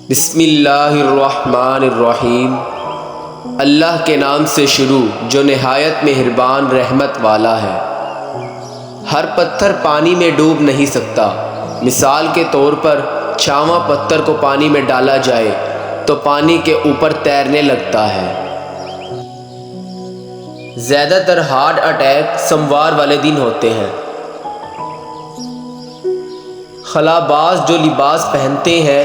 بسم اللہ الرحمن الرحیم۔ اللہ کے نام سے شروع جو نہایت مہربان رحمت والا ہے۔ ہر پتھر پانی میں ڈوب نہیں سکتا۔ مثال کے طور پر چھاواں پتھر کو پانی میں ڈالا جائے تو پانی کے اوپر تیرنے لگتا ہے۔ زیادہ تر ہارٹ اٹیک سموار والے دن ہوتے ہیں۔ خلاباز جو لباس پہنتے ہیں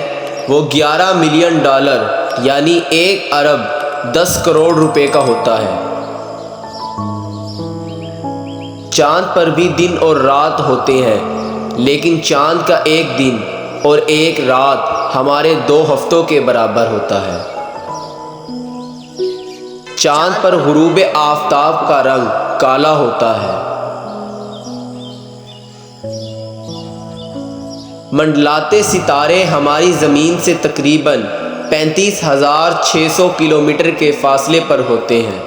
وہ 11 ملین ڈالر یعنی 1 ارب 10 کروڑ روپے کا ہوتا ہے۔ چاند پر بھی دن اور رات ہوتے ہیں، لیکن چاند کا ایک دن اور ایک رات ہمارے 2 ہفتوں کے برابر ہوتا ہے۔ چاند پر غروب آفتاب کا رنگ کالا ہوتا ہے۔ منڈلاتے ستارے ہماری زمین سے تقریباً 35,600 کلومیٹر کے فاصلے پر ہوتے ہیں۔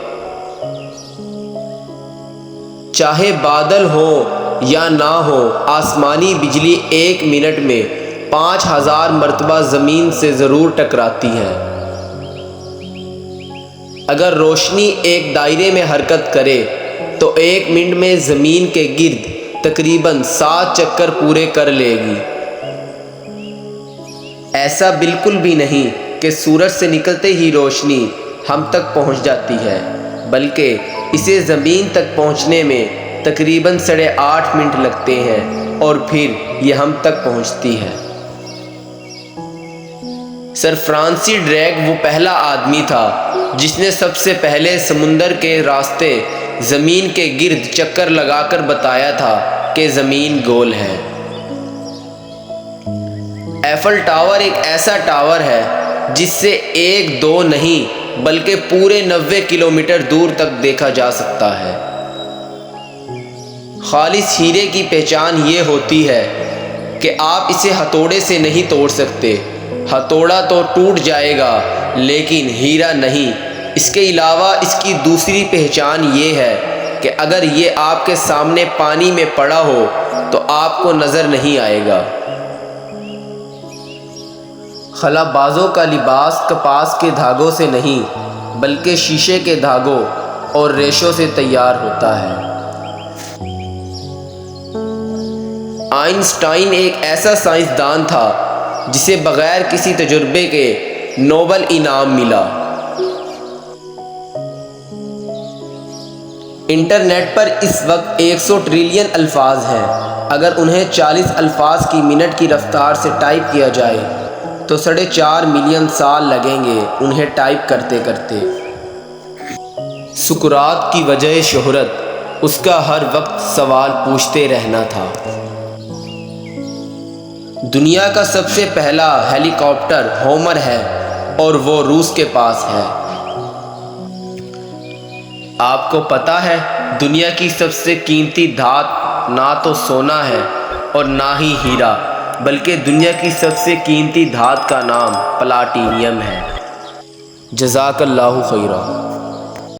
چاہے بادل ہو یا نہ ہو، آسمانی بجلی 1 منٹ میں 5000 مرتبہ زمین سے ضرور ٹکراتی ہے۔ اگر روشنی ایک دائرے میں حرکت کرے تو 1 منٹ میں زمین کے گرد تقریباً 7 چکر پورے کر لے گی۔ ایسا بالکل بھی نہیں کہ سورج سے نکلتے ہی روشنی ہم تک پہنچ جاتی ہے، بلکہ اسے زمین تک پہنچنے میں تقریباً 8.5 منٹ لگتے ہیں اور پھر یہ ہم تک پہنچتی ہے۔ سر فرانسس ڈریک وہ پہلا آدمی تھا جس نے سب سے پہلے سمندر کے راستے زمین کے گرد چکر لگا کر بتایا تھا کہ زمین گول ہے۔ ایفل ٹاور ایک ایسا ٹاور ہے جس سے 1-2 نہیں بلکہ پورے 90 کلومیٹر دور تک دیکھا جا سکتا ہے۔ خالص ہیرے کی پہچان یہ ہوتی ہے کہ آپ اسے ہتھوڑے سے نہیں توڑ سکتے۔ ہتھوڑا تو ٹوٹ جائے گا لیکن ہیرا نہیں۔ اس کے علاوہ اس کی دوسری پہچان یہ ہے کہ اگر یہ آپ کے سامنے پانی میں پڑا ہو تو آپ کو نظر نہیں آئے گا۔ خلابازوں کا لباس کپاس کے دھاگوں سے نہیں بلکہ شیشے کے دھاگوں اور ریشوں سے تیار ہوتا ہے۔ آئنسٹائن ایک ایسا سائنسدان تھا جسے بغیر کسی تجربے کے نوبل انعام ملا۔ انٹرنیٹ پر اس وقت 100 ٹریلین الفاظ ہیں۔ اگر انہیں 40 الفاظ کی منٹ کی رفتار سے ٹائپ کیا جائے تو 4.5 ملین سال لگیں گے انہیں ٹائپ کرتے کرتے۔ سقراط کی وجہ شہرت اس کا ہر وقت سوال پوچھتے رہنا تھا۔ دنیا کا سب سے پہلا ہیلی کاپٹر ہومر ہے اور وہ روس کے پاس ہے۔ آپ کو پتہ ہے دنیا کی سب سے قیمتی دھات نہ تو سونا ہے اور نہ ہی ہیرا، بلکہ دنیا کی سب سے قیمتی دھات کا نام پلاٹینیم ہے۔ جزاک اللہ خیرہ۔